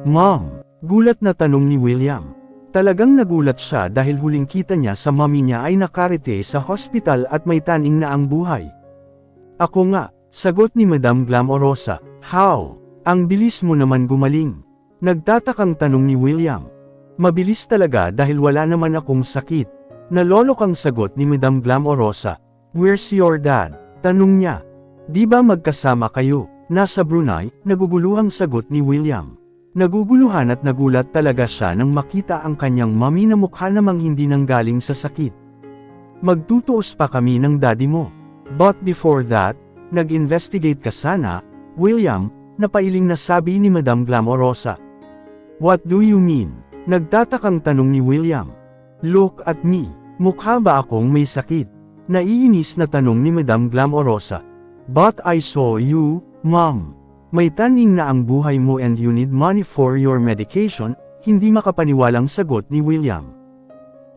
Mom, gulat na tanong ni William. Talagang nagulat siya dahil huling kita niya sa mommy niya ay nakarete sa hospital at may taning na ang buhay. Ako nga, sagot ni Madam Glamorosa. How? Ang bilis mo naman gumaling. Nagtatakang tanong ni William. Mabilis talaga dahil wala naman akong sakit. Nalolokang sagot ni Madam Glamorosa. Where's your dad? Tanong niya. Di ba magkasama kayo? Nasa Brunei, naguguluhang sagot ni William. Naguguluhan at nagulat talaga siya nang makita ang kanyang mommy na mukha namang hindi nanggaling sa sakit. Magtutuos pa kami ng daddy mo. But before that, nag-investigate ka sana, William, napailing na sabi ni Madam Glamorosa. What do you mean? Nagtatakang tanong ni William. Look at me, mukha ba akong may sakit? Naiinis na tanong ni Madam Glamorosa. But I saw you, Mom. May taning na ang buhay mo and you need money for your medication, hindi makapaniwalang sagot ni William.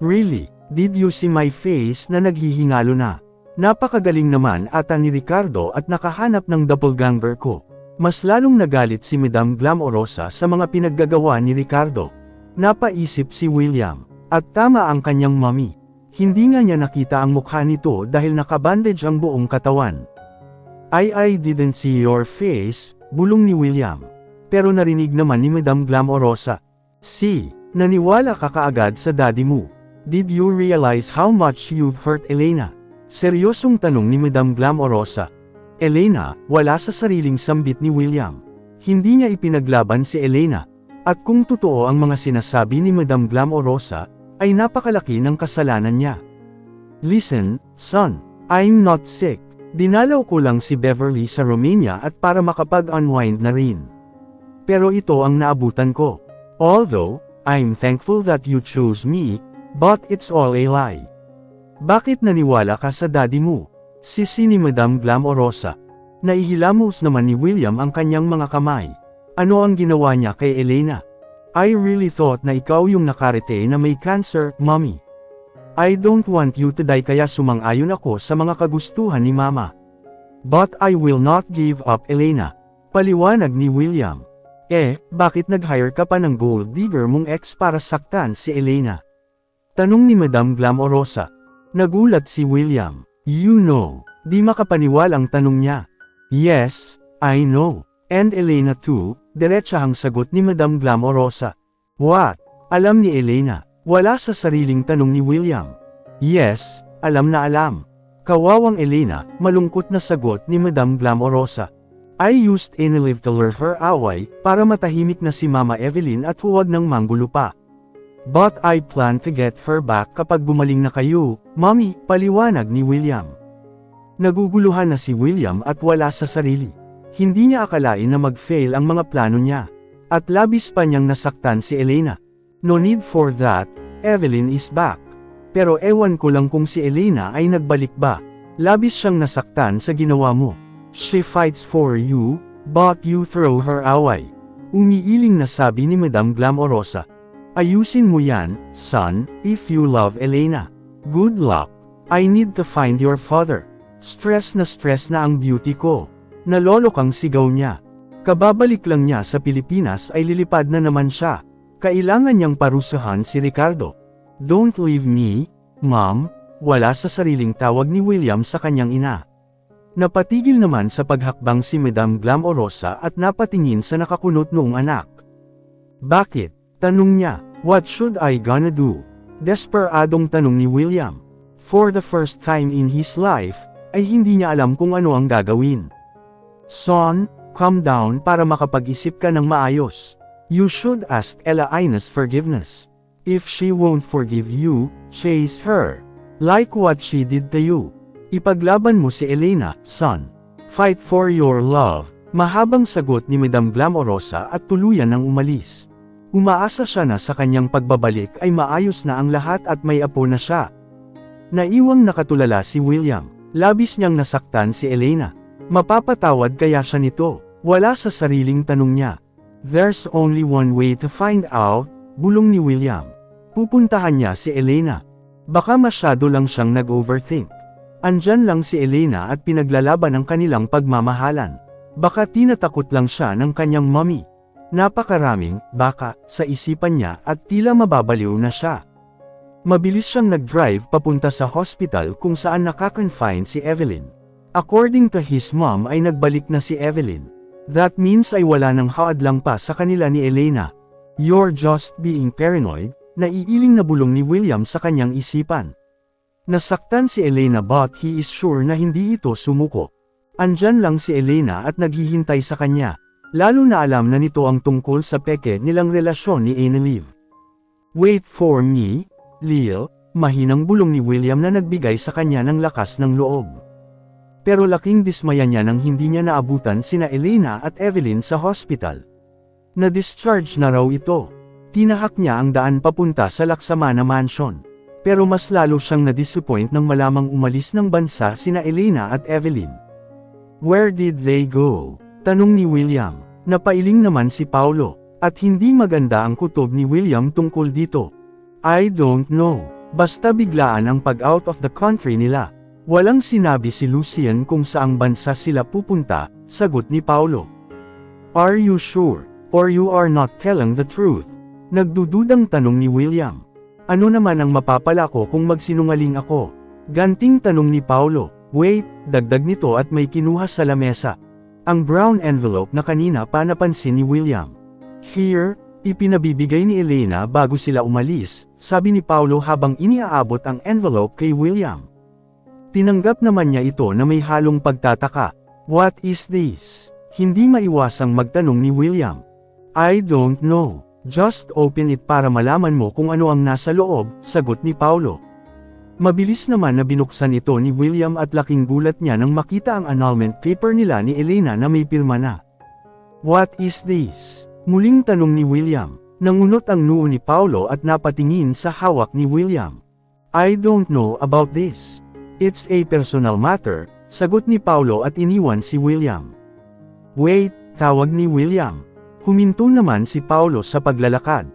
Really, did you see my face na naghihingalo na? Napakagaling naman ata ni Ricardo at nakahanap ng doppelganger ko. Mas lalong nagalit si Madam Glamorosa sa mga pinaggagawa ni Ricardo. Napaisip si William, at tama ang kanyang mommy. Hindi nga niya nakita ang mukha nito dahil nakabandage ang buong katawan. I didn't see your face, bulong ni William. Pero narinig naman ni Madam Glamorosa. See, naniwala ka kaagad sa daddy mo. Did you realize how much you've hurt Elena? Seryosong tanong ni Madam Glamorosa. Elena, wala sa sariling sambit ni William. Hindi niya ipinaglaban si Elena. At kung totoo ang mga sinasabi ni Madam Glamorosa, ay napakalaki ng kasalanan niya. Listen, son, I'm not sick. Dinalaw ko lang si Beverly sa Romania at para makapag-unwind na rin. Pero ito ang naabutan ko. Although, I'm thankful that you chose me, but it's all a lie. Bakit naniwala ka sa daddy mo? Sisi ni Madam Glamorosa. Naihilamos naman ni William ang kanyang mga kamay. Ano ang ginawa niya kay Elena? I really thought na ikaw yung nakarete na may cancer, mommy. I don't want you to die kaya sumang-ayon ako sa mga kagustuhan ni mama. But I will not give up Elena. Paliwanag ni William. Bakit nag-hire ka pa ng gold digger mong ex para saktan si Elena? Tanong ni Madam Glamorosa. Nagulat si William. You know, di makapaniwalang tanong niya. Yes, I know. And Elena too, diretsahang sagot ni Madam Glamorosa. What? Alam ni Elena. Wala sa sariling tanong ni William. Yes, alam na alam. Kawawang Elena, malungkot na sagot ni Madam Glamorosa. I used Enilive to lure her away, para matahimik na si Mama Evelyn at huwag nang manggulo pa. But I plan to get her back kapag gumaling na kayo, mommy, paliwanag ni William. Naguguluhan na si William at wala sa sarili. Hindi niya akalain na mag-fail ang mga plano niya. At labis pa niyang nasaktan si Elena. No need for that, Evelyn is back. Pero ewan ko lang kung si Elena ay nagbalik ba. Labis siyang nasaktan sa ginawa mo. She fights for you, but you throw her away. Umiiling na sabi ni Madam Glamorosa. Ayusin mo yan, son, if you love Elena. Good luck. I need to find your father. Stress na ang beauty ko. Nalolokang sigaw niya. Kababalik lang niya sa Pilipinas ay lilipad na naman siya. Kailangan niyang parusahan si Ricardo. Don't leave me, Mom. Wala sa sariling tawag ni William sa kanyang ina. Napatigil naman sa paghakbang si Madam Glamorosa at napatingin sa nakakunot noong anak. Bakit? Tanong niya. What should I gonna do? Desperadong tanong ni William. For the first time in his life, ay hindi niya alam kung ano ang gagawin. Son, calm down para makapag-isip ka ng maayos. You should ask Ella Ines forgiveness. If she won't forgive you, chase her. Like what she did to you. Ipaglaban mo si Elena, son. Fight for your love. Mahabang sagot ni Madam Glamorosa at tuluyan nang umalis. Umaasa siya na sa kanyang pagbabalik ay maayos na ang lahat at may apo na siya. Naiwang nakatulala si William. Labis niyang nasaktan si Elena. Mapapatawad kaya siya nito? Wala sa sariling tanong niya. There's only one way to find out, bulong ni William. Pupuntahan niya si Elena. Baka masyado lang siyang nag-overthink. Andyan lang si Elena at pinaglalaban ang kanilang pagmamahalan. Baka tinatakot lang siya ng kanyang mommy. Napakaraming, baka, sa isipan niya at tila mababaliw na siya. Mabilis siyang nag-drive papunta sa hospital kung saan nakakonfine si Evelyn. According to his mom ay nagbalik na si Evelyn. That means ay wala nang haadlang pa sa kanila ni Elena. You're just being paranoid, naiiling na bulong ni William sa kanyang isipan. Nasaktan si Elena but he is sure na hindi ito sumuko. Andyan lang si Elena at naghihintay sa kanya. Lalo na alam na nito ang tungkol sa peke nilang relasyon ni Annalyn. Wait for me, Lil, mahinang bulong ni William na nagbigay sa kanya ng lakas ng loob. Pero laking dismaya niya nang hindi niya naabutan sina Elena at Evelyn sa hospital. Na-discharge na raw ito. Tinahak niya ang daan papunta sa Laksamana Mansion. Pero mas lalo siyang na-disappoint nang malamang umalis ng bansa sina Elena at Evelyn. Where did they go? Tanong ni William. Napailing naman si Paulo, at hindi maganda ang kutob ni William tungkol dito. I don't know. Basta biglaan ang pag-out of the country nila. Walang sinabi si Lucien kung saang bansa sila pupunta, sagot ni Paulo. Are you sure? Or you are not telling the truth? Nagdududang tanong ni William. Ano naman ang mapapala ko kung magsinungaling ako? Ganting tanong ni Paulo. Wait, dagdag nito at may kinuha sa lamesa. Ang brown envelope na kanina pa napansin ni William. Here, ipinabibigay ni Elena bago sila umalis, sabi ni Paulo habang iniaabot ang envelope kay William. Tinanggap naman niya ito na may halong pagtataka. What is this? Hindi maiwasang magtanong ni William. I don't know. Just open it para malaman mo kung ano ang nasa loob, sagot ni Paulo. Mabilis naman na binuksan ito ni William at laking gulat niya nang makita ang annulment paper nila ni Elena na may pirma na. What is this? Muling tanong ni William. Nangunot ang noo ni Paulo at napatingin sa hawak ni William. I don't know about this. It's a personal matter, sagot ni Paulo at iniwan si William. Wait, tawag ni William. Huminto naman si Paulo sa paglalakad.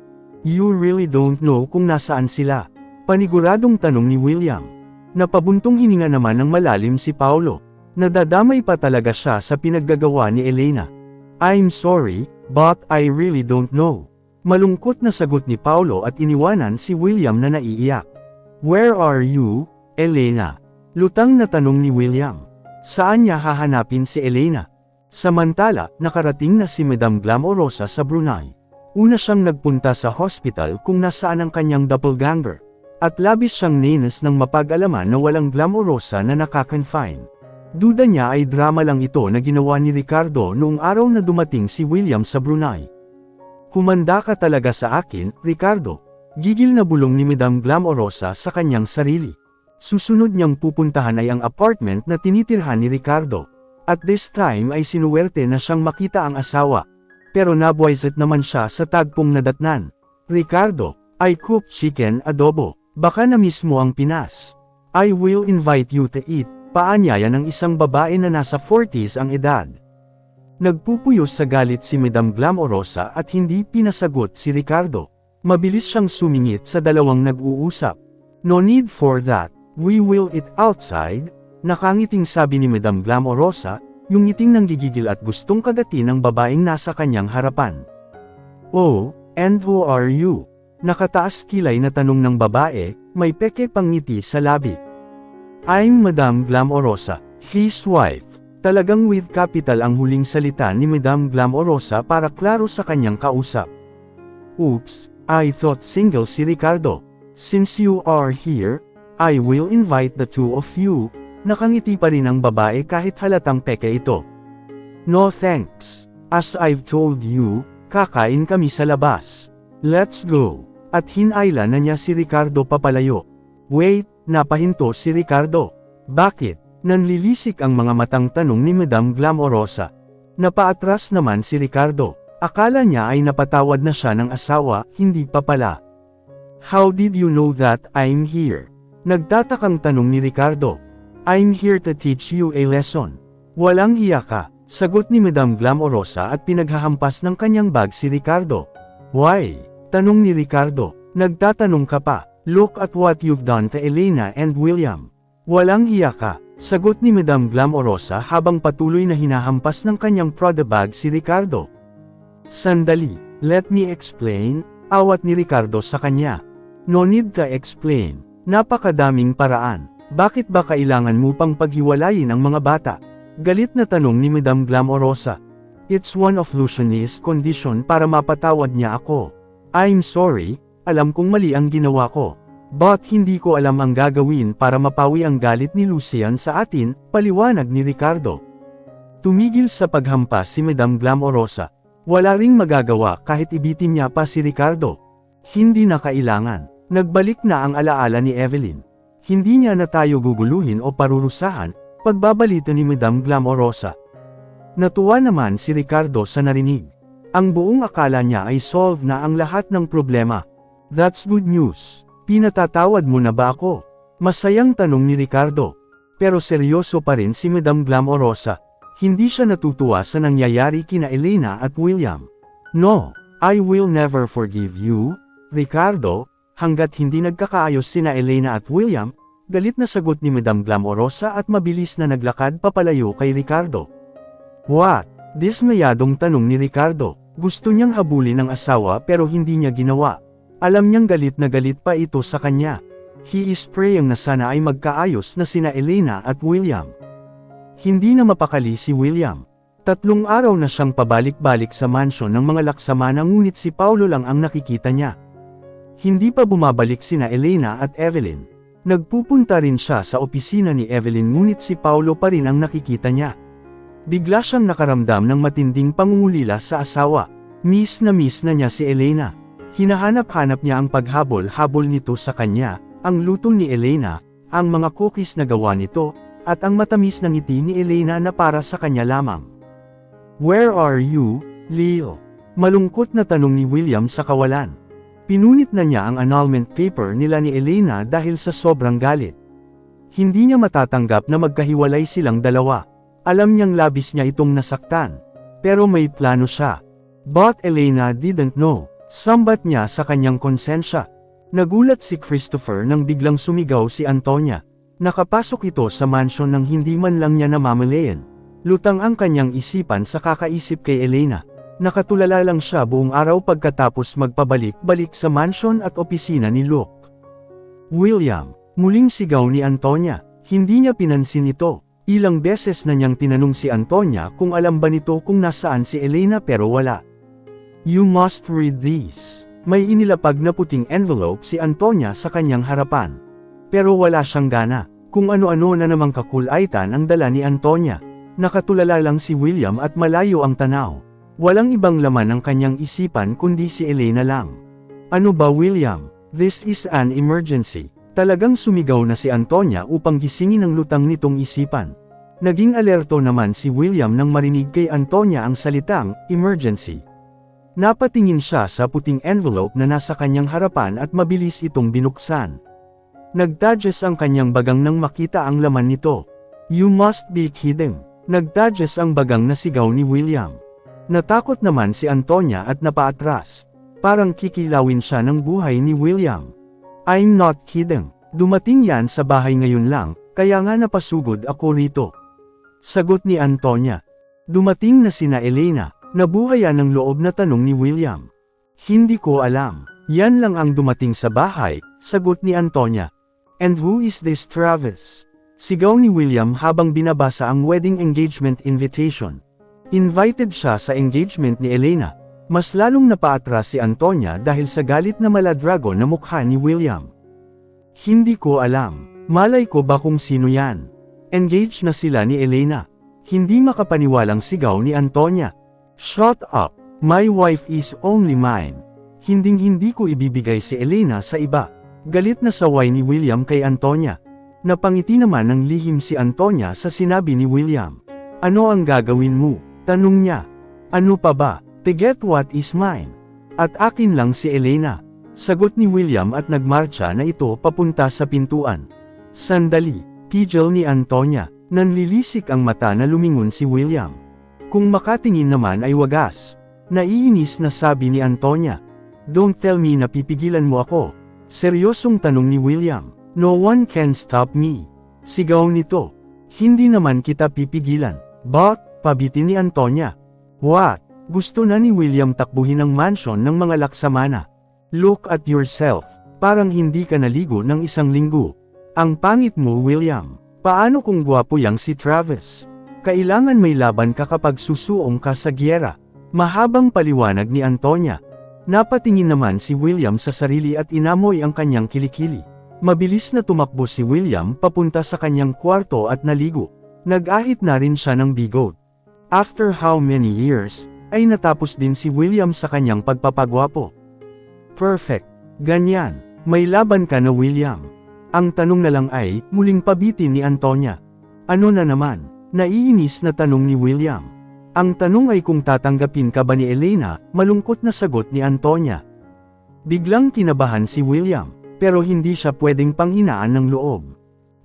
You really don't know kung nasaan sila? Paniguradong tanong ni William. Napabuntong hininga naman ng malalim si Paulo. Nadadamay pa talaga siya sa pinaggagawa ni Elena. I'm sorry, but I really don't know. Malungkot na sagot ni Paulo at iniwanan si William na naiiyak. Where are you, Elena? Lutang na tanong ni William. Saan niya hahanapin si Elena? Samantala, nakarating na si Madam Glamorosa sa Brunei. Una siyang nagpunta sa hospital kung nasaan ang kanyang doppelganger. At labis siyang ninas nang mapag-alaman na walang Glamorosa na nakakonfine. Duda niya ay drama lang ito na ginawa ni Ricardo noong araw na dumating si William sa Brunei. Humanda ka talaga sa akin, Ricardo. Gigil na bulong ni Madam Glamorosa sa kanyang sarili. Susunod niyang pupuntahan ay ang apartment na tinitirhan ni Ricardo. At this time ay sinuwerte na siyang makita ang asawa. Pero nabuwaiset naman siya sa tagpong nadatnan. Ricardo, I cook chicken adobo. Baka na mismo ang Pinas. I will invite you to eat, paanyaya ng isang babae na nasa 40s ang edad. Nagpupuyos sa galit si Madam Glamorosa at hindi pinasagot si Ricardo. Mabilis siyang sumingit sa dalawang nag-uusap. No need for that, we will eat outside, nakangiting sabi ni Madam Glamorosa, yung ngiting nanggigigil at gustong kagatin ng babaeng nasa kanyang harapan. Oh, and who are you? Nakataas kilay na tanong ng babae, may peke pang ngiti sa labi. I'm Madam Glamorosa, his wife. Talagang with capital ang huling salita ni Madam Glamorosa para klaro sa kanyang kausap. Oops, I thought single si Ricardo. Since you are here, I will invite the two of you. Nakangiti pa rin ang babae kahit halatang peke ito. No thanks. As I've told you, kakain kami sa labas. Let's go. At hinayla na niya si Ricardo papalayo. Wait, napahinto si Ricardo. Bakit? Nanlilisik ang mga matang tanong ni Madam Glamorosa. Napaatras naman si Ricardo. Akala niya ay napatawad na siya ng asawa, hindi pa pala. How did you know that I'm here? Nagtatakang tanong ni Ricardo. I'm here to teach you a lesson. Walang hiya ka, sagot ni Madam Glamorosa at pinaghahampas ng kanyang bag si Ricardo. Why? Tanong ni Ricardo. Nagtatanong ka pa, look at what you've done to Elena and William. Walang hiya ka, sagot ni Madam Glamorosa habang patuloy na hinahampas ng kanyang Prada bag si Ricardo. Sandali, let me explain, awat ni Ricardo sa kanya. No need to explain. Napakadaming paraan. Bakit ba kailangan mo pang paghiwalayin ang mga bata? Galit na tanong ni Madam Glamorosa. It's one of Lucian's condition para mapatawad niya ako. I'm sorry, alam kong mali ang ginawa ko. But hindi ko alam ang gagawin para mapawi ang galit ni Lucian sa atin, paliwanag ni Ricardo. Tumigil sa paghampas si Madam Glamorosa. Wala ring magagawa kahit ibitin niya pa si Ricardo. Hindi na kailangan. Nagbalik na ang alaala ni Evelyn. Hindi niya na tayo guguluhin o parurusahan, pagbabalita ni Madam Glamorosa. Natuwa naman si Ricardo sa narinig. Ang buong akala niya ay solve na ang lahat ng problema. That's good news. Pinatatawad mo na ba ako? Masayang tanong ni Ricardo. Pero seryoso pa rin si Madam Glamorosa. Hindi siya natutuwa sa nangyayari kina Elena at William. No, I will never forgive you, Ricardo. Hanggat hindi nagkakaayos sina Elena at William, galit na sagot ni Madam Glamorosa at mabilis na naglakad papalayo kay Ricardo. What? Dismayadong tanong ni Ricardo. Gusto niyang habulin ang asawa pero hindi niya ginawa. Alam niyang galit na galit pa ito sa kanya. He is praying na sana ay magkaayos na sina Elena at William. Hindi na mapakali si William. 3 araw na siyang pabalik-balik sa mansion ng mga laksamana ngunit si Paulo lang ang nakikita niya. Hindi pa bumabalik sina Elena at Evelyn. Nagpupunta rin siya sa opisina ni Evelyn ngunit si Paulo pa rin ang nakikita niya. Bigla siyang nakaramdam ng matinding pangungulila sa asawa. Miss na niya si Elena. Hinahanap-hanap niya ang paghabol-habol nito sa kanya, ang luto ni Elena, ang mga cookies na gawa nito, at ang matamis na ngiti ni Elena na para sa kanya lamang. Where are you, Leo? Malungkot na tanong ni William sa kawalan. Pinunit na niya ang annulment paper nila ni Elena dahil sa sobrang galit. Hindi niya matatanggap na magkahiwalay silang dalawa. Alam niyang labis niya itong nasaktan. Pero may plano siya. But Elena didn't know. Sambat niya sa kanyang konsensya. Nagulat si Christopher nang biglang sumigaw si Antonia. Nakapasok ito sa mansion nang hindi man lang niya namamalayan. Lutang ang kanyang isipan sa kakaisip kay Elena. Nakatulala lang siya buong araw pagkatapos magpabalik-balik sa mansion at opisina ni Luke. William, muling sigaw ni Antonia. Hindi niya pinansin ito. Ilang beses na niyang tinanong si Antonia kung alam ba nito kung nasaan si Elena pero wala. You must read this. May inilapag na puting envelope si Antonia sa kanyang harapan. Pero wala siyang gana. Kung ano-ano na namang kakulaitan ang dala ni Antonia. Nakatulala lang si William at malayo ang tanaw. Walang ibang laman ang kanyang isipan kundi si Elena lang. Ano ba William? This is an emergency. Talagang sumigaw na si Antonia upang gisingin ang lutang nitong isipan. Naging alerto naman si William nang marinig kay Antonia ang salitang, emergency. Napatingin siya sa puting envelope na nasa kanyang harapan at mabilis itong binuksan. Nagtadges ang kanyang bagang nang makita ang laman nito. You must be kidding. Nagtadges ang bagang na sigaw ni William. Natakot naman si Antonia at napaatras. Parang kikilawin siya ng buhay ni William. I'm not kidding. Dumating yan sa bahay ngayon lang, kaya nga napasugod ako rito. Sagot ni Antonia. Dumating na sina Elena. Nabuhayan ng loob na tanong ni William. Hindi ko alam. Yan lang ang dumating sa bahay, sagot ni Antonia. And who is this Travis? Sigaw ni William habang binabasa ang wedding engagement invitation. Invited siya sa engagement ni Elena. Mas lalong napaatras si Antonia dahil sa galit na maladrago na mukha ni William. Hindi ko alam. Malay ko ba kung sino yan? Engaged na sila ni Elena. Hindi makapaniwalang sigaw ni Antonia. Shut up. My wife is only mine. Hinding-hindi ko ibibigay si Elena sa iba. Galit na saway ni William kay Antonia. Napangiti naman ng lihim si Antonia sa sinabi ni William. Ano ang gagawin mo? Tanong niya. Ano pa ba? To get what is mine. At akin lang si Elena. Sagot ni William at nagmarcha na ito papunta sa pintuan. Sandali, pigil ni Antonia. Nanlilisik ang mata na lumingon si William. Kung makatingin naman ay wagas. Naiinis na sabi ni Antonia. Don't tell me na pipigilan mo ako. Seryosong tanong ni William. No one can stop me. Sigaw nito. Hindi naman kita pipigilan. But, pabitin ni Antonia. What? Gusto na ni William takbuhin ang mansion ng mga laksamana. Look at yourself. Parang hindi ka naligo ng isang linggo. Ang pangit mo, William. Paano kung gwapo yang si Travis? Kailangan may laban ka kapag susuong ka sa giyera. Mahabang paliwanag ni Antonia. Napatingin naman si William sa sarili at inamoy ang kanyang kilikili. Mabilis na tumakbo si William papunta sa kanyang kwarto at naligo. Nag-ahit na rin siya ng bigot. After how many years, ay natapos din si William sa kanyang pagpapagwapo. Perfect. Ganyan. May laban ka na, William. Ang tanong na lang ay, muling pabitin ni Antonia. Ano na naman? Naiinis na tanong ni William. Ang tanong ay kung tatanggapin ka ba ni Elena, malungkot na sagot ni Antonia. Biglang kinabahan si William. Pero hindi siya pwedeng panghinaan ng loob.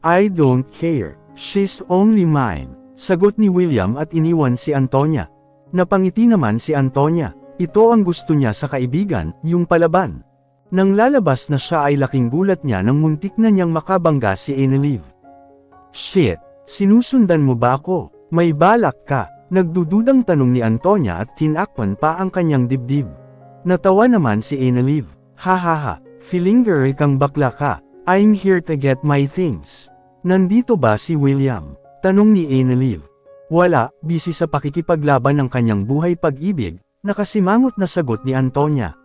I don't care. She's only mine. Sagot ni William at iniwan si Antonia. Napangiti naman si Antonia. Ito ang gusto niya sa kaibigan, yung palaban. Nang lalabas na siya ay laking gulat niya nang muntik na niyang makabangga si Enelive. Shit! Sinusundan mo ba ako? May balak ka? Nagdududang tanong ni Antonia at tinakpan pa ang kanyang dibdib. Natawa naman si Enelive. Hahaha. Feelinger kang bakla ka. I'm here to get my things. Nandito ba si William? Tanong ni Enelive. Wala, busy sa pakikipaglaban ng kanyang buhay pag-ibig, nakasimangot na sagot ni Antonia.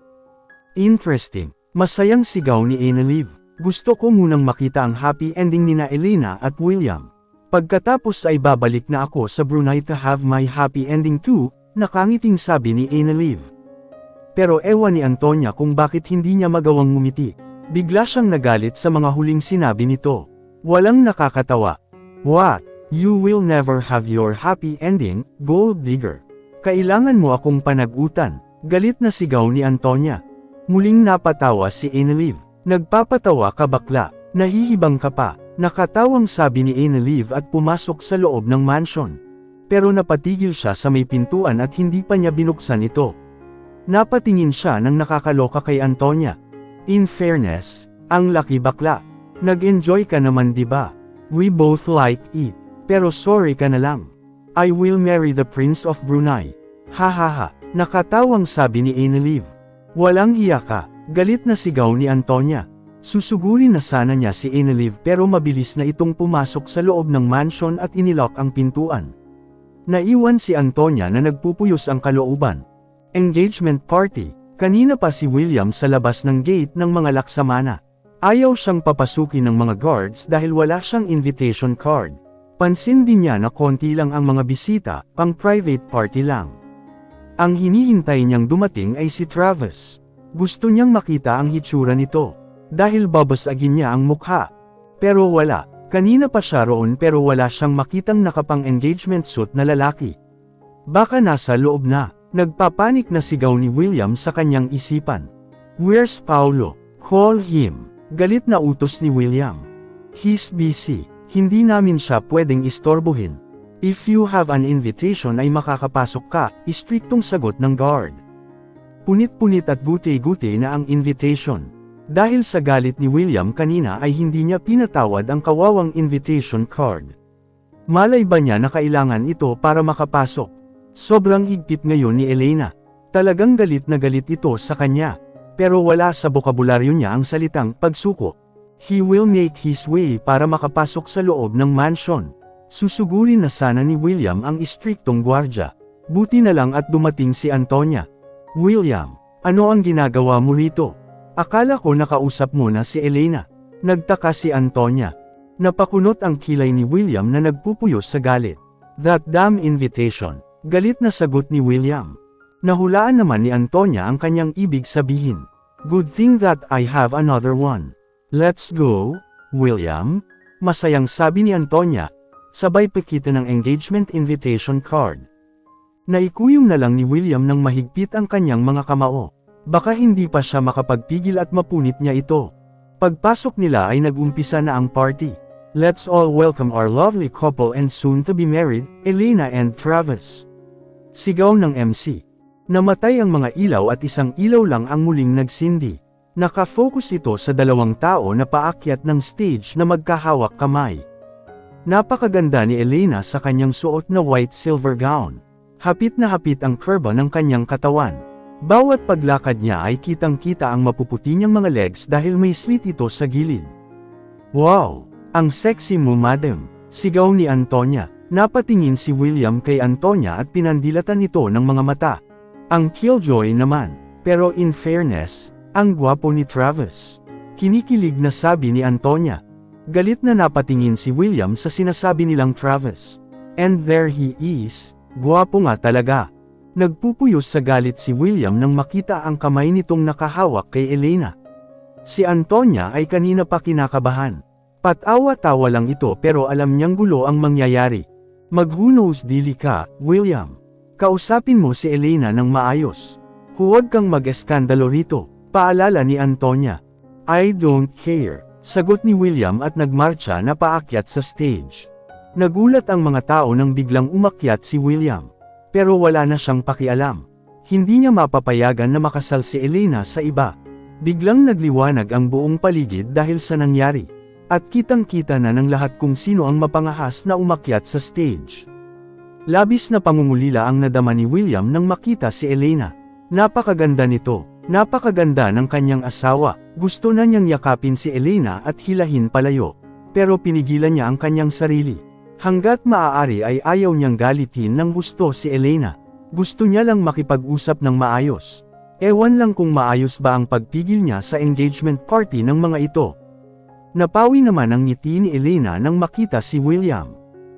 Interesting. Masayang sigaw ni Enelive. Gusto ko munang makita ang happy ending nina Elena at William. Pagkatapos ay babalik na ako sa Brunei to have my happy ending too, nakangiting sabi ni Enelive. Pero ewan ni Antonia kung bakit hindi niya magawang ngumiti. Bigla siyang nagalit sa mga huling sinabi nito. Walang nakakatawa. What? You will never have your happy ending, gold digger. Kailangan mo akong panagutan. Galit na sigaw ni Antonia. Muling napatawa si Enelive. Nagpapatawa ka bakla, nahihibang ka pa. Nakatawang sabi ni Enelive at pumasok sa loob ng mansion. Pero napatigil siya sa may pintuan at hindi pa niya binuksan ito. Napatingin siya nang nakakaloka kay Antonia. In fairness, ang laki bakla. Nag-enjoy ka naman diba? We both like it. Pero sorry ka na lang. I will marry the Prince of Brunei. Hahaha, nakatawang sabi ni Enelive. Walang hiya ka, galit na sigaw ni Antonia. Susugurin na sana niya si Enelive pero mabilis na itong pumasok sa loob ng mansion at inilock ang pintuan. Naiwan si Antonia na nagpupuyos ang kalooban. Engagement party. Kanina pa si William sa labas ng gate ng mga laksamana. Ayaw siyang papasukin ng mga guards dahil wala siyang invitation card. Pansin din niya na konti lang ang mga bisita, pang private party lang. Ang hinihintay niyang dumating ay si Travis. Gusto niyang makita ang hitsura nito. Dahil babasagin niya ang mukha. Pero wala. Kanina pa siya roon pero wala siyang makitang nakapang engagement suit na lalaki. Baka nasa loob na. Nagpapanik na sigaw ni William sa kanyang isipan. Where's Paulo? Call him. Galit na utos ni William. He's busy. Hindi namin siya pwedeng istorbohin. If you have an invitation ay makakapasok ka, istriktong sagot ng guard. Punit-punit at guti-guti na ang invitation. Dahil sa galit ni William kanina ay hindi niya pinatawad ang kawawang invitation card. Malay ba niya na kailangan ito para makapasok? Sobrang higpit ngayon ni Elena. Talagang galit na galit ito sa kanya. Pero wala sa bokabularyo niya ang salitang pagsuko. He will make his way para makapasok sa loob ng mansion. Susugurin na sana ni William ang istriktong gwardya. Buti na lang at dumating si Antonia. William, ano ang ginagawa mo rito? Akala ko nakausap mo na si Elena. Nagtaka si Antonia. Napakunot ang kilay ni William na nagpupuyos sa galit. That damn invitation. Galit na sagot ni William. Nahulaan naman ni Antonia ang kanyang ibig sabihin. Good thing that I have another one. Let's go, William. Masayang sabi ni Antonia. Sabay pakita ng engagement invitation card. Naikuyom na lang ni William nang mahigpit ang kanyang mga kamao. Baka hindi pa siya makapagpigil at mapunit niya ito. Pagpasok nila ay nag-umpisa na ang party. Let's all welcome our lovely couple and soon to be married, Elena and Travis. Sigaw ng MC. Namatay ang mga ilaw at isang ilaw lang ang muling nagsindi. Nakafocus ito sa dalawang tao na paakyat ng stage na magkahawak kamay. Napakaganda ni Elena sa kanyang suot na white silver gown. Hapit na hapit ang kurba ng kanyang katawan. Bawat paglakad niya ay kitang-kita ang mapuputi niyang mga legs dahil may slit ito sa gilid. Wow! Ang sexy mo, madam! Sigaw ni Antonia. Napatingin si William kay Antonia at pinandilatan ito ng mga mata. Ang killjoy naman. Pero in fairness, ang gwapo ni Travis. Kinikilig na sabi ni Antonia. Galit na napatingin si William sa sinasabi nilang Travis. And there he is, gwapo nga talaga. Nagpupuyos sa galit si William nang makita ang kamay nitong nakahawak kay Elena. Si Antonia ay kanina pa kinakabahan. Patawa-tawa lang ito pero alam niyang gulo ang mangyayari. Mag-who-knows-dili ka, William. Kausapin mo si Elena ng maayos. Huwag kang mag-eskandalo rito, paalala ni Antonia. I don't care, sagot ni William at nagmarcha na paakyat sa stage. Nagulat ang mga tao nang biglang umakyat si William. Pero wala na siyang pakialam. Hindi niya mapapayagan na makasal si Elena sa iba. Biglang nagliwanag ang buong paligid dahil sa nangyari. At kitang-kita na ng lahat kung sino ang mapangahas na umakyat sa stage. Labis na pangungulila ang nadama ni William nang makita si Elena. Napakaganda nito. Napakaganda ng kanyang asawa. Gusto na niyang yakapin si Elena at hilahin palayo. Pero pinigilan niya ang kanyang sarili. Hanggat maaari ay ayaw niyang galitin ng gusto si Elena. Gusto niya lang makipag-usap ng maayos. Ewan lang kung maayos ba ang pagpigil niya sa engagement party ng mga ito. Napawi naman ang ngiti ni Elena nang makita si William.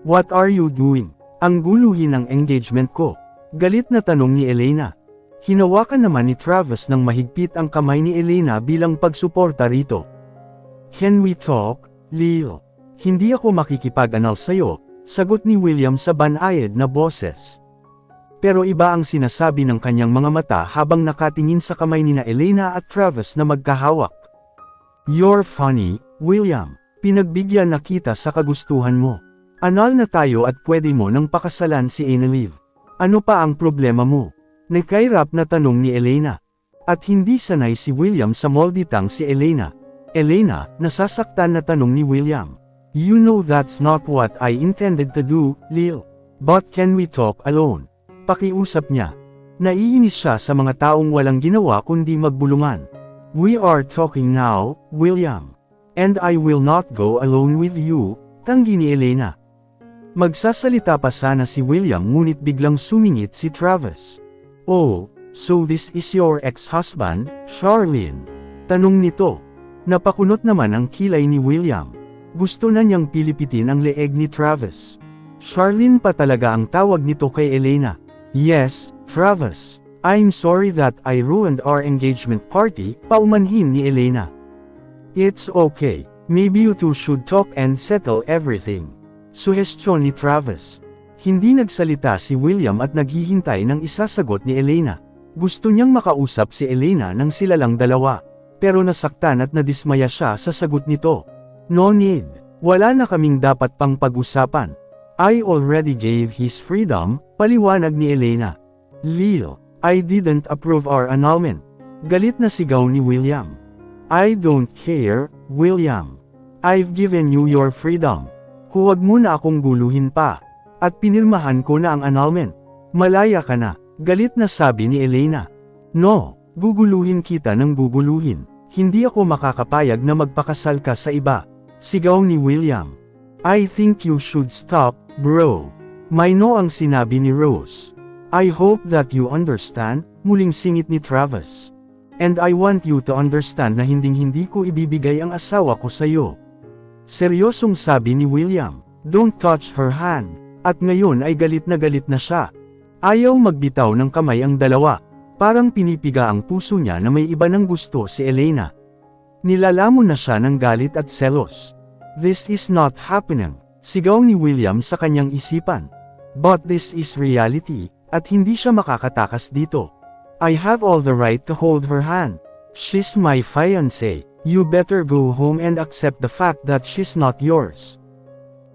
What are you doing? Ang guluhin ng engagement ko. Galit na tanong ni Elena. Hinawakan naman ni Travis ng mahigpit ang kamay ni Elena bilang pagsuporta rito. Can we talk, Leo? Hindi ako makikipag-anal sa'yo, sagot ni William sa banayad na boses. Pero iba ang sinasabi ng kanyang mga mata habang nakatingin sa kamay ni Elena at Travis na magkahawak. You're funny, William. Pinagbigyan na kita sa kagustuhan mo. Anal na tayo at pwede mo nang pakasalan si Annalyn. Ano pa ang problema mo? Nakairap na tanong ni Elena. At hindi sanay si William sa molditang si Elena. Elena, nasasaktan na tanong ni William. You know that's not what I intended to do, Lil. But can we talk alone? Pakiusap niya. Naiinis siya sa mga taong walang ginawa kundi magbulungan. We are talking now, William. And I will not go alone with you, tanggi ni Elena. Magsasalita pa sana si William ngunit biglang sumingit si Travis. Oh, so this is your ex-husband, Charlene? Tanong nito. Napakunot naman ang kilay ni William. Gusto na niyang pilipitin ang leeg ni Travis. Charlene pa talaga ang tawag nito kay Elena. Yes, Travis. I'm sorry that I ruined our engagement party, paumanhin ni Elena. It's okay. Maybe you two should talk and settle everything. Suhestyon ni Travis. Hindi nagsalita si William at naghihintay ng isasagot ni Elena. Gusto niyang makausap si Elena nang sila lang dalawa. Pero nasaktan at nadismaya siya sa sagot nito. No need. Wala na kaming dapat pang pag-usapan. I already gave his freedom, paliwanag ni Elena. Leo, I didn't approve our annulment. Galit na sigaw ni William. I don't care, William. I've given you your freedom. Huwag mo na akong guluhin pa. At pinirmahan ko na ang annulment. Malaya ka na, galit na sabi ni Elena. No, guguluhin kita ng guguluhin. Hindi ako makakapayag na magpakasal ka sa iba. Sigaw ni William. I think you should stop, bro. May no ang sinabi ni Rose. I hope that you understand, muling singit ni Travis. And I want you to understand na hinding-hindi ko ibibigay ang asawa ko sa'yo. Seryosong sabi ni William. Don't touch her hand. At ngayon ay galit na siya. Ayaw magbitaw ng kamay ang dalawa. Parang pinipiga ang puso niya na may iba ng gusto si Elena. Nilalamon na siya ng galit at selos. This is not happening, sigaw ni William sa kanyang isipan. But this is reality, at hindi siya makakatakas dito. I have all the right to hold her hand. She's my fiancé. You better go home and accept the fact that she's not yours.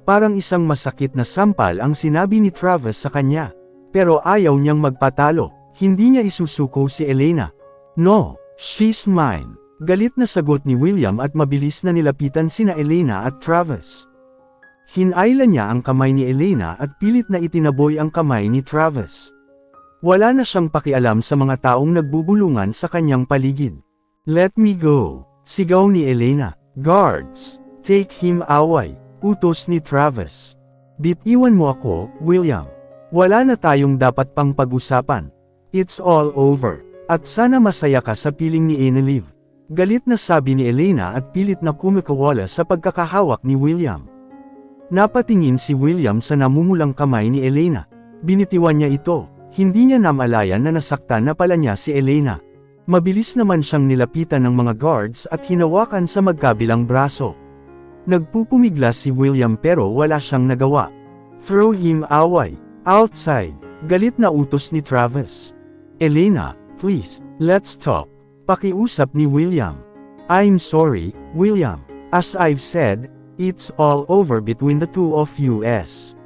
Parang isang masakit na sampal ang sinabi ni Travis sa kanya. Pero ayaw niyang magpatalo. Hindi niya isusuko si Elena. No, she's mine. Galit na sagot ni William at mabilis na nilapitan sina Elena at Travis. Hinailan niya ang kamay ni Elena at pilit na itinaboy ang kamay ni Travis. Wala na siyang pakialam sa mga taong nagbubulungan sa kanyang paligid. Let me go, sigaw ni Elena. Guards, take him away, utos ni Travis. Bitiwan mo ako, William. Wala na tayong dapat pang pag-usapan. It's all over. At sana masaya ka sa piling ni Enelive. Galit na sabi ni Elena at pilit na kumikawala sa pagkakahawak ni William. Napatingin si William sa namumulang kamay ni Elena. Binitiwan niya ito. Hindi niya namalayan na nasaktan na pala niya si Elena. Mabilis naman siyang nilapitan ng mga guards at hinawakan sa magkabilang braso. Nagpupumigla si William pero wala siyang nagawa. Throw him away. Outside. Galit na utos ni Travis. Elena, please, let's talk. Pakiusap ni William. I'm sorry, William. As I've said, it's all over between the two of us.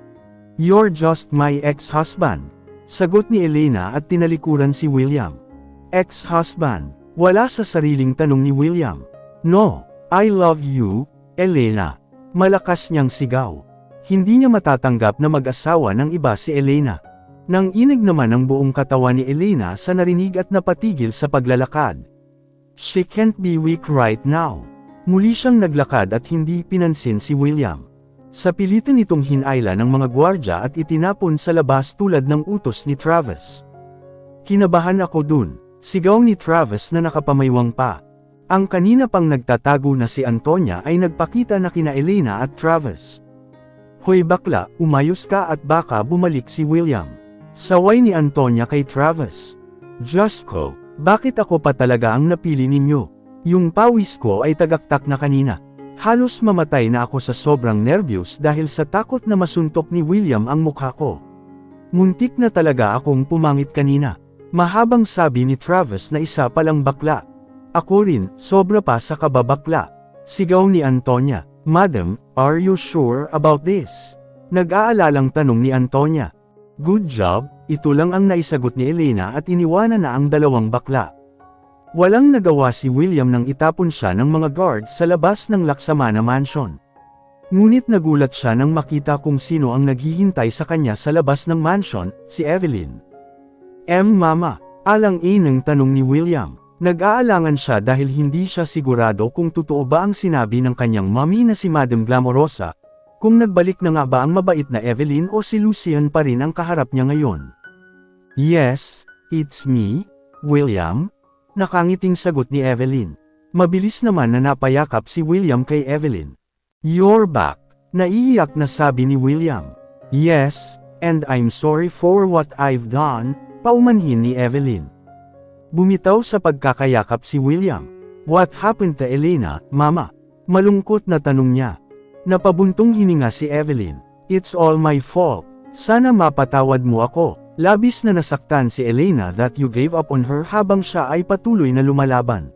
You're just my ex-husband. Sagot ni Elena at tinalikuran si William. Ex-husband. Wala sa sariling tanong ni William. No, I love you, Elena. Malakas niyang sigaw. Hindi niya matatanggap na mag-asawa ng iba si Elena. Nang inig naman ang buong katawan ni Elena sa narinig at napatigil sa paglalakad. She can't be weak right now. Muli siyang naglakad at hindi pinansin si William. Sa pilitan itong hinayla ng mga gwardya at itinapon sa labas tulad ng utos ni Travis. Kinabahan ako dun. Sigaw ni Travis na nakapamaywang pa. Ang kanina pang nagtatago na si Antonia ay nagpakita na kina Elena at Travis. Hoy bakla, umayos ka at baka bumalik si William. Saway ni Antonia kay Travis. Diyos ko, bakit ako pa talaga ang napili ninyo? Yung pawis ko ay tagaktak na kanina. Halos mamatay na ako sa sobrang nervyos dahil sa takot na masuntok ni William ang mukha ko. Muntik na talaga akong pumangit kanina. Mahabang sabi ni Travis na isa palang bakla. Ako rin, sobra pa sa kababakla. Sigaw ni Antonia. Madam, are you sure about this? Nag-aalalang tanong ni Antonia. Good job, ito lang ang naisagot ni Elena at iniwanan na ang dalawang bakla. Walang nagawa si William nang itapon siya ng mga guards sa labas ng Laksamana Mansion. Ngunit nagulat siya nang makita kung sino ang naghihintay sa kanya sa labas ng mansion, si Evelyn. Mama, alang-inang tanong ni William. Nag-aalangan siya dahil hindi siya sigurado kung totoo ba ang sinabi ng kanyang mommy na si Madam Glamorosa, kung nagbalik na nga ba ang mabait na Evelyn o si Lucian pa rin ang kaharap niya ngayon. Yes, it's me, William. Nakangiting sagot ni Evelyn. Mabilis naman na napayakap si William kay Evelyn. You're back. Naiiyak na sabi ni William. Yes, and I'm sorry for what I've done. Paumanhin ni Evelyn. Bumitaw sa pagkakayakap si William. What happened to Elena, Mama? Malungkot na tanong niya. Napabuntong hininga si Evelyn. It's all my fault. Sana mapatawad mo ako. Labis na nasaktan si Elena that you gave up on her habang siya ay patuloy na lumalaban.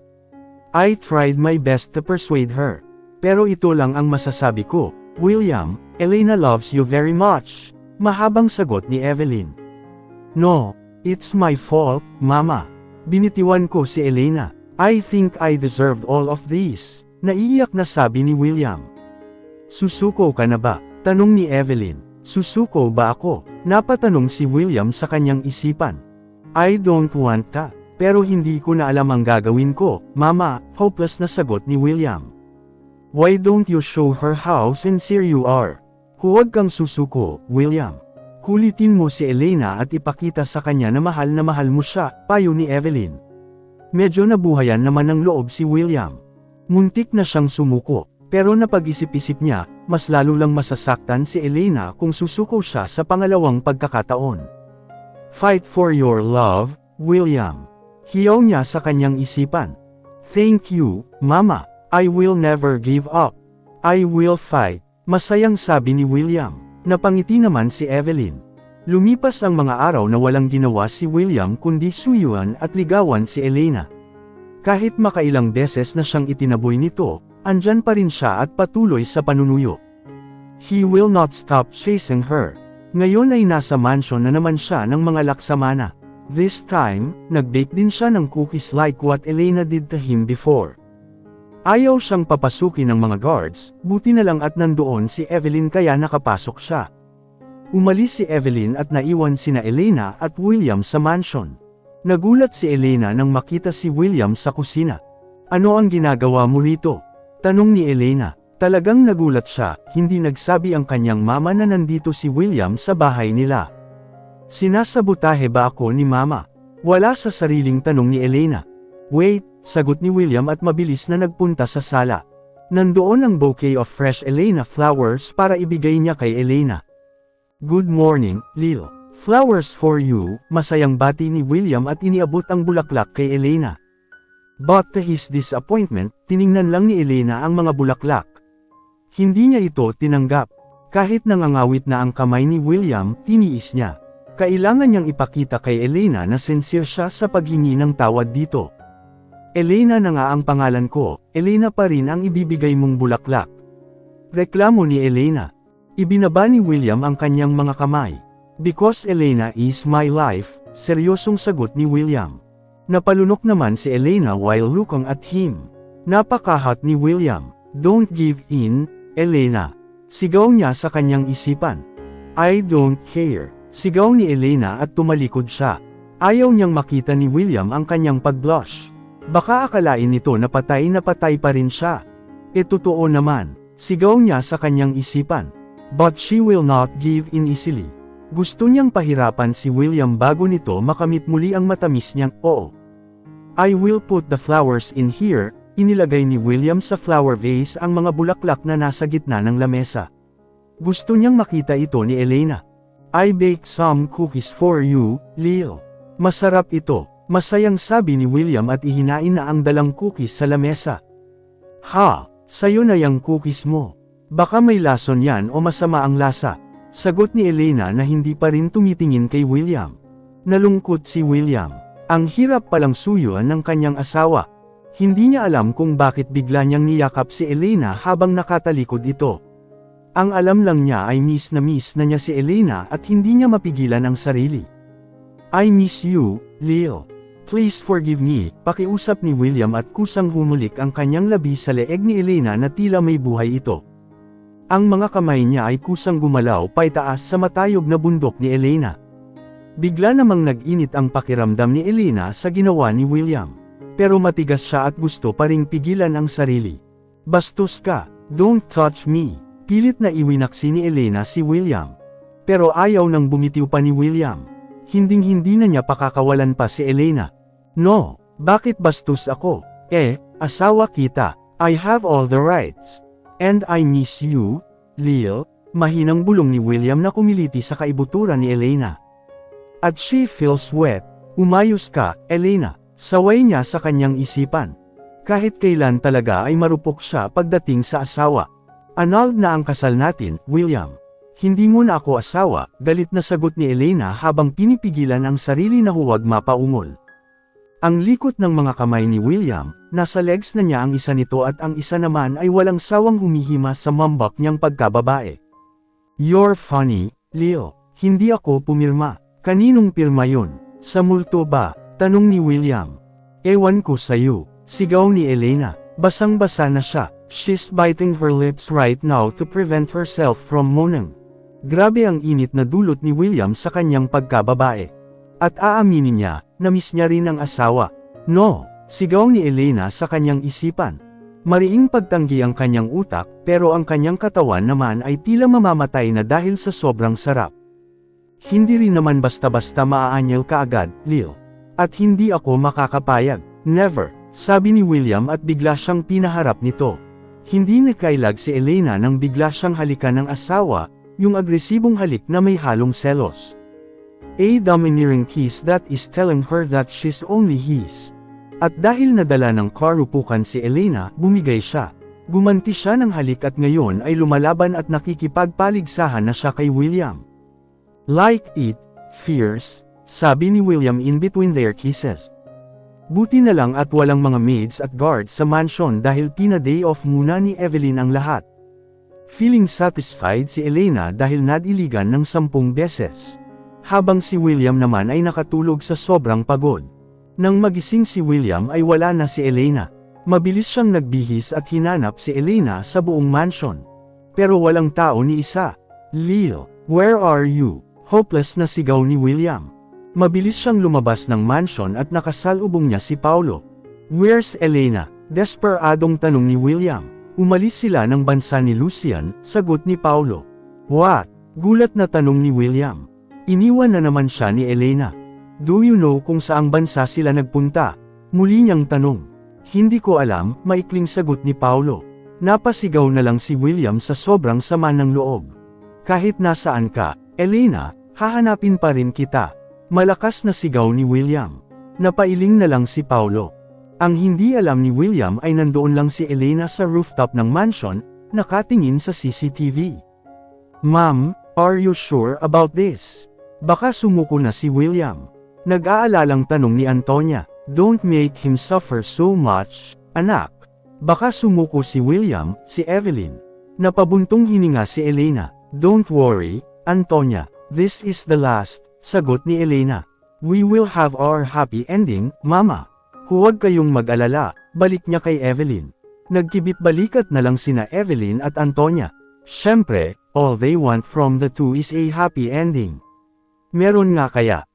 I tried my best to persuade her. Pero ito lang ang masasabi ko. William, Elena loves you very much. Mahabang sagot ni Evelyn. No. It's my fault, Mama. Binitiwan ko si Elena. I think I deserved all of this. Naiiyak na sabi ni William. Susuko ka na ba? Tanong ni Evelyn. Susuko ba ako? Napatanong si William sa kanyang isipan. I don't want that. Pero hindi ko na alam ang gagawin ko, Mama, hopeless na sagot ni William. Why don't you show her how sincere you are? Huwag kang susuko, William. Kulitin mo si Elena at ipakita sa kanya na mahal mo siya, payo ni Evelyn. Medyo nabuhayan naman ng loob si William. Muntik na siyang sumuko, pero napag-isip-isip niya, mas lalo lang masasaktan si Elena kung susuko siya sa pangalawang pagkakataon. Fight for your love, William. Hiyaw niya sa kanyang isipan. Thank you, Mama. I will never give up. I will fight. Masayang sabi ni William. Napangiti naman si Evelyn. Lumipas ang mga araw na walang ginawa si William kundi suyuan at ligawan si Elena. Kahit makailang beses na siyang itinaboy nito, andyan pa rin siya at patuloy sa panunuyo. He will not stop chasing her. Ngayon ay nasa mansion na naman siya ng mga Laksamana. This time, nag-bake din siya ng cookies like what Elena did to him before. Ayaw siyang papasukin ng mga guards, buti na lang at nandoon si Evelyn kaya nakapasok siya. Umalis si Evelyn at naiwan sina Elena at William sa mansion. Nagulat si Elena nang makita si William sa kusina. Ano ang ginagawa mo rito? Tanong ni Elena. Talagang nagulat siya, hindi nagsabi ang kanyang mama na nandito si William sa bahay nila. Sinasabotahe ba ako ni mama? Wala sa sariling tanong ni Elena. Wait, sagot ni William at mabilis na nagpunta sa sala. Nandoon ang bouquet of fresh Elena flowers para ibigay niya kay Elena. Good morning, Lil. Flowers for you, masayang bati ni William at iniabot ang bulaklak kay Elena. But to his disappointment, tiningnan lang ni Elena ang mga bulaklak. Hindi niya ito tinanggap. Kahit nangangawit na ang kamay ni William, tiniis niya. Kailangan niyang ipakita kay Elena na sincere siya sa paghingi ng tawad dito. Elena na nga ang pangalan ko, Elena pa rin ang ibibigay mong bulaklak. Reklamo ni Elena. Ibinaba ni William ang kanyang mga kamay. Because Elena is my life, seryosong sagot ni William. Napalunok naman si Elena while looking at him. Napaka-hot ni William. Don't give in, Elena. Sigaw niya sa kanyang isipan. I don't care. Sigaw ni Elena at tumalikod siya. Ayaw niyang makita ni William ang kanyang pag-blush. Baka akalain nito na patay pa rin siya. Totoo naman. Sigaw niya sa kanyang isipan. But she will not give in easily. Gusto niyang pahirapan si William bago nito makamit muli ang matamis niyang oo. I will put the flowers in here. Inilagay ni William sa flower vase ang mga bulaklak na nasa gitna ng lamesa. Gusto niyang makita ito ni Elena. I baked some cookies for you, Lil. Masarap ito, masayang sabi ni William at ihinain na ang dalang cookies sa lamesa. Ha, sayo na yung cookies mo. Baka may lason yan o masama ang lasa. Sagot ni Elena na hindi pa rin tumitingin kay William. Nalungkot si William. Ang hirap palang suyuan ng kanyang asawa. Hindi niya alam kung bakit bigla niyang niyakap si Elena habang nakatalikod ito. Ang alam lang niya ay miss na niya si Elena at hindi niya mapigilan ang sarili. I miss you, Lil. Please forgive me, pakiusap ni William at kusang humulik ang kanyang labi sa leeg ni Elena na tila may buhay ito. Ang mga kamay niya ay kusang gumalaw paitaas sa matayog na bundok ni Elena. Bigla namang nag-init ang pakiramdam ni Elena sa ginawa ni William. Pero matigas siya at gusto pa ring pigilan ang sarili. Bastos ka, don't touch me. Pilit na iwinaksi ni Elena si William. Pero ayaw nang bumitiw pa ni William. Hinding-hindi na niya pakakawalan pa si Elena. No, bakit bastos ako? Asawa kita. I have all the rights. And I miss you, Lil. Mahinang bulong ni William na kumiliti sa kaibuturan ni Elena. At she feels wet. Umayos ka, Elena. Saway niya sa kanyang isipan. Kahit kailan talaga ay marupok siya pagdating sa asawa. Annulled na ang kasal natin, William. Hindi mo na ako asawa, galit na sagot ni Elena habang pinipigilan ang sarili na huwag mapaungol. Ang likot ng mga kamay ni William, nasa legs na niya ang isa nito at ang isa naman ay walang sawang humihima sa mambak niyang pagkababae. You're funny, Lil. Hindi ako pumirma. Kaninong pirma yun? Sa multo ba? Tanong ni William. Ewan ko sa'yo. Sigaw ni Elena. Basang-basa na siya. She's biting her lips right now to prevent herself from moaning. Grabe ang init na dulot ni William sa kanyang pagkababae. At aaminin niya, na-miss niya rin ang asawa. No, sigaw ni Elena sa kanyang isipan. Mariing pagtanggi ang kanyang utak, pero ang kanyang katawan naman ay tila mamamatay na dahil sa sobrang sarap. Hindi rin naman basta-basta maaanyal ka agad, Lil. At hindi ako makakapayag. Never, sabi ni William at bigla siyang pinaharap nito. Hindi nakailag si Elena nang bigla siyang halikan ng asawa, yung agresibong halik na may halong selos. A domineering kiss that is telling her that she's only his. At dahil nadala ng karupukan si Elena, bumigay siya. Gumanti siya ng halik at ngayon ay lumalaban at nakikipagpaligsahan na siya kay William. Like it, fierce, sabi ni William in between their kisses. Buti na lang at walang mga maids at guards sa mansion dahil pina-day off muna ni Evelyn ang lahat. Feeling satisfied si Elena dahil nadiligan ng 10 beses. Habang si William naman ay nakatulog sa sobrang pagod. Nang magising si William ay wala na si Elena. Mabilis siyang nagbihis at hinanap si Elena sa buong mansion. Pero walang tao ni isa. Lil, Where are you? Hopeless na sigaw ni William. Mabilis siyang lumabas ng mansion at nakasalubong niya si Paulo. Where's Elena? Desperadong tanong ni William. Umalis sila ng bansa ni Lucian, sagot ni Paulo. What? Gulat na tanong ni William. Iniwan na naman siya ni Elena. Do you know kung saang bansa sila nagpunta? Muli niyang tanong. Hindi ko alam, maikling sagot ni Paulo. Napasigaw na lang si William sa sobrang sama ng loob. Kahit nasaan ka, Elena, hahanapin pa rin kita. Malakas na sigaw ni William. Napailing na lang si Paulo. Ang hindi alam ni William ay nandoon lang si Elena sa rooftop ng mansion, nakatingin sa CCTV. Ma'am, are you sure about this? Baka sumuko na si William. Nag-aalalang tanong ni Antonia. Don't make him suffer so much, anak. Baka sumuko si William, si Evelyn. Napabuntong hininga si Elena. Don't worry, Antonia, this is the last, sagot ni Elena. We will have our happy ending, Mama. Huwag kayong mag-alala, balik niya kay Evelyn. Nagkibit-balikat na lang sina Evelyn at Antonia. Syempre, all they want from the two is a happy ending. Meron nga kaya.